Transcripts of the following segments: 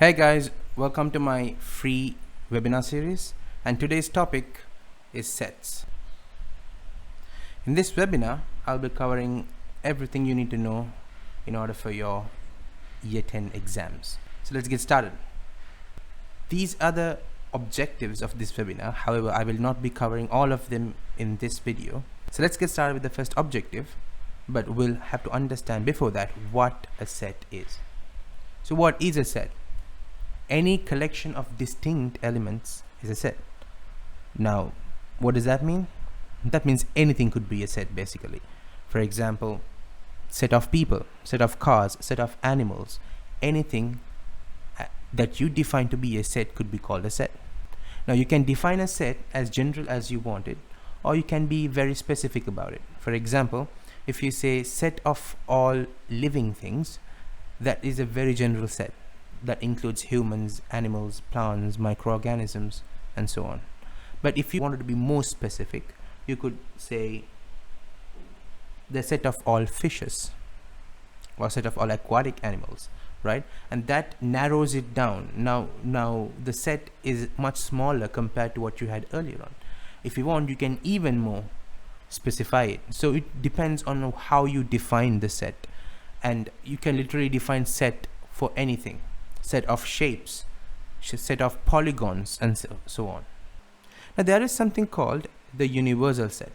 Hey guys, welcome to my free webinar series, and today's topic is sets. In this webinar, I'll be covering everything you need to know in order for your Year 10 exams. So let's get started. These are the objectives of this webinar. However, I will not be covering all of them in this video. So let's get started with the first objective, but we'll have to understand before that what a set is. So what is a set? Any collection of distinct elements is a set. Now, what does that mean? That means anything could be a set basically. For example, set of people, set of cars, set of animals, anything that you define to be a set could be called a set. Now you can define a set as general as you want it, or you can be very specific about it. For example, if you say set of all living things, that is a very general set. That includes humans, animals, plants, microorganisms, and so on. But if you wanted to be more specific, you could say the set of all fishes or set of all aquatic animals, right? And that narrows it down. Now the set is much smaller compared to what you had earlier on. If you want, you can even more specify it. So it depends on how you define the set, and you can literally define set for anything. Set of shapes, set of polygons, and so on. Now there is something called the universal set.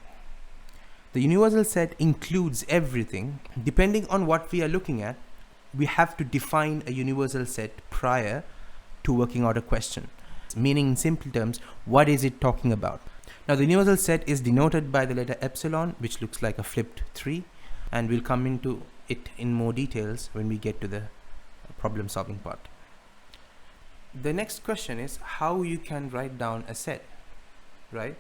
The universal set includes everything. Depending on what we are looking at, we have to define a universal set prior to working out a question. Meaning, in simple terms, what is it talking about? Now the universal set is denoted by the letter epsilon, which looks like a flipped 3, and we'll come into it in more details when we get to the problem solving part. The next question is how you can write down a set, right?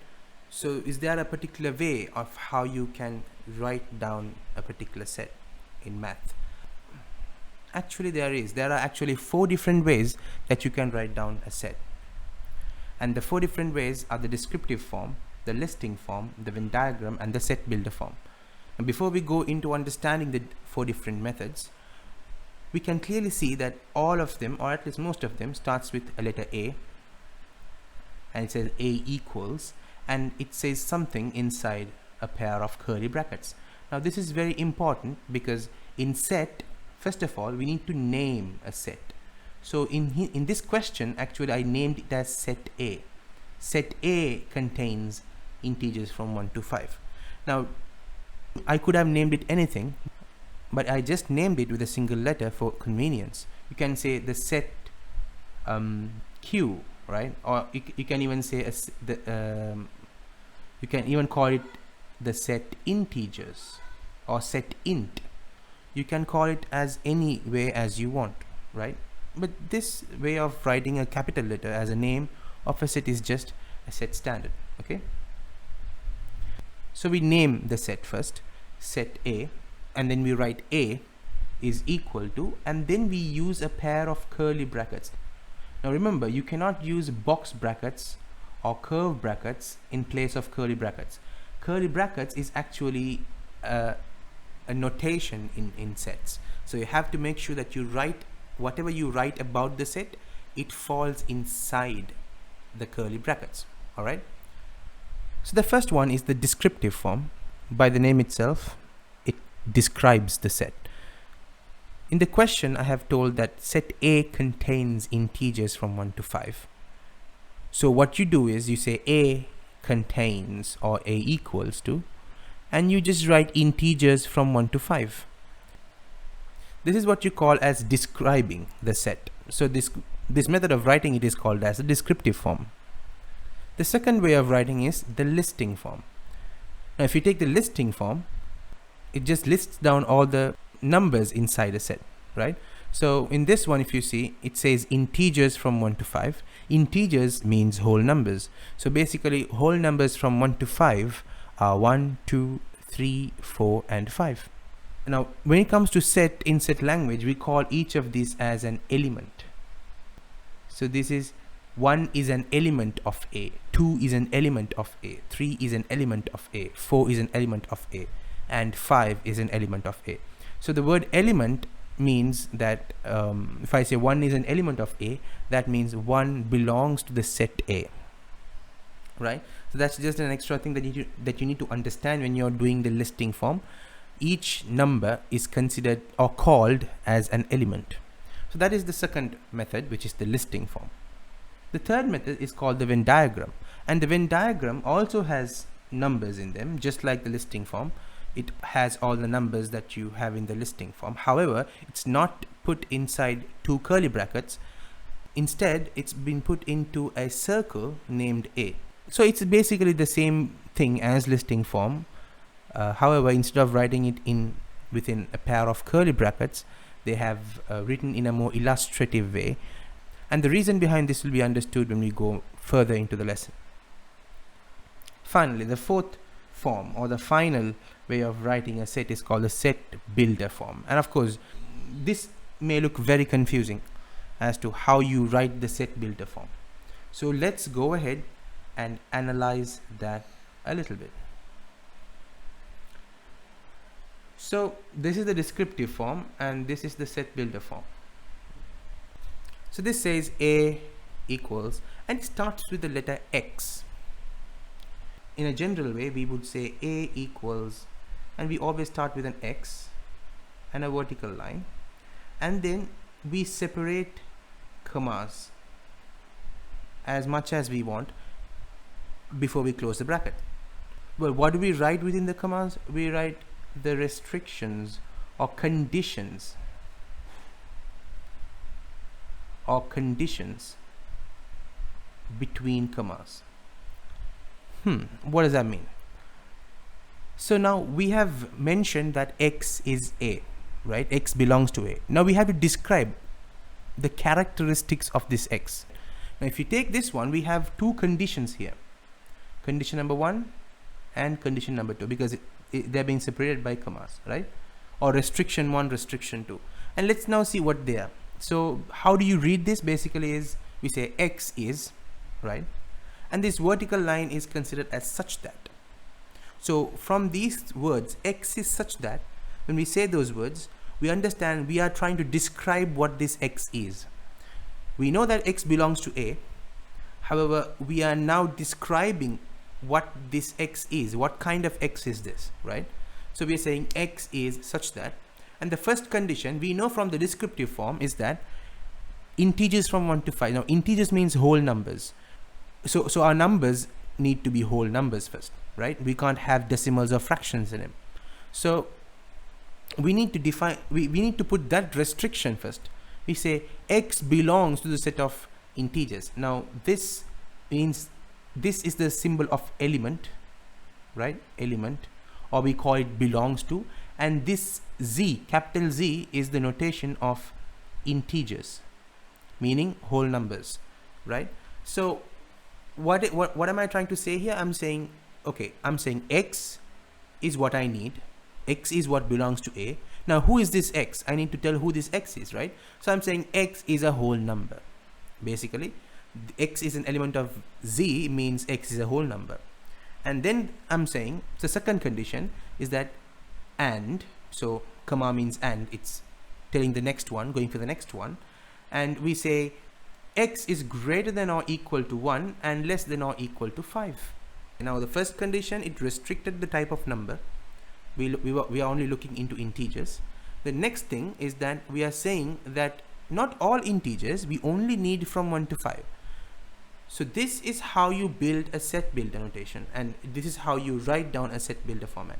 So is there a particular way of how you can write down a particular set in math? Actually there are actually 4 different ways that you can write down a set. And the 4 different ways are the descriptive form, the listing form, the Venn diagram, and the set builder form. And before we go into understanding the 4 different methods, we can clearly see that all of them, or at least most of them, starts with a letter A, and it says A equals, and it says something inside a pair of curly brackets. Now this is very important because in set, first of all, we need to name a set. So in this question, actually I named it as set A. Set A contains integers from 1 to 5. Now I could have named it anything, but I just named it with a single letter for convenience. You can say the set Q, right? Or you can even say you can even call it the set integers or set int. You can call it as any way as you want, right? But this way of writing a capital letter as a name of a set is just a set standard, okay? So we name the set first, set A, and then we write A is equal to, and then we use a pair of curly brackets. Now remember, you cannot use box brackets or curve brackets in place of curly brackets. Curly brackets is actually a notation in sets. So you have to make sure that you write whatever you write about the set, it falls inside the curly brackets. All right. So the first one is the descriptive form. By the name itself, it describes the set. In the question, I have told that set A contains integers from 1 to 5. So what you do is you say A contains or A equals to, and you just write integers from 1 to 5. This is what you call as describing the set. So this method of writing it is called as a descriptive form. The second way of writing is the listing form. Now if you take the listing form, it just lists down all the numbers inside a set, right? So in this one, if you see, it says integers from 1 to 5. Integers means whole numbers. So basically whole numbers from 1 to 5 are 1, 2, 3, 4, and 5. Now when it comes to set in set language, we call each of these as an element. So this is 1 is an element of A, 2 is an element of A, 3 is an element of A, 4 is an element of A, and 5 is an element of A. So the word element means that if I say 1 is an element of A, that means 1 belongs to the set A, right? So that's just an extra thing that you need to understand when you're doing the listing form. Each number is considered or called as an element. So that is the second method, which is the listing form. The third method is called the Venn diagram, and the Venn diagram also has numbers in them, just like the listing form. It has all the numbers that you have in the listing form. However, it's not put inside two curly brackets. Instead, it's been put into a circle named A. So it's basically the same thing as listing form. However, instead of writing it within a pair of curly brackets, they have written in a more illustrative way. And the reason behind this will be understood when we go further into the lesson. Finally, the fourth form, or the final way of writing a set, is called the set builder form. And of course, this may look very confusing as to how you write the set builder form. So let's go ahead and analyze that a little bit. So this is the descriptive form, and this is the set builder form. So this says A equals, and it starts with the letter X. In a general way, we would say A equals, and we always start with an X and a vertical line, and then we separate commas as much as we want before we close the bracket. Well, what do we write within the commas? We write the restrictions or conditions between commas. What does that mean? So now we have mentioned that X is A, right? X belongs to A. Now we have to describe the characteristics of this X. Now if you take this one, we have two conditions here. Condition number 1 and condition number 2, because they're being separated by commas, right? Or restriction 1, restriction 2. And let's now see what they are. So how do you read this? Basically is, we say X is, right? And this vertical line is considered as such that. So from these words, X is such that, when we say those words, we understand we are trying to describe what this X is. We know that X belongs to A. However, we are now describing what this X is. What kind of X is this, right? So we are saying X is such that. And the first condition we know from the descriptive form is that integers from 1 to 5. Now integers means whole numbers. So our numbers need to be whole numbers first, right? We can't have decimals or fractions in them. So we need to define, we need to put that restriction first. We say X belongs to the set of integers. Now this means this is the symbol of element, right? Element, or we call it belongs to. And this Z, capital Z, is the notation of integers, meaning whole numbers, right? So what am I trying to say here? I'm saying, okay, I'm saying X is what I need. X is what belongs to A. Now who is this X? I need to tell who this X is, right? So I'm saying X is a whole number. Basically, X is an element of Z, means X is a whole number. And then I'm saying the second condition is that and, so comma means and, it's telling the next one, going for the next one. And we say X is greater than or equal to 1 and less than or equal to 5. Now the first condition, it restricted the type of number. We are only looking into integers. The next thing is that we are saying that not all integers, we only need from 1 to 5. So this is how you build a set builder notation, and this is how you write down a set builder format.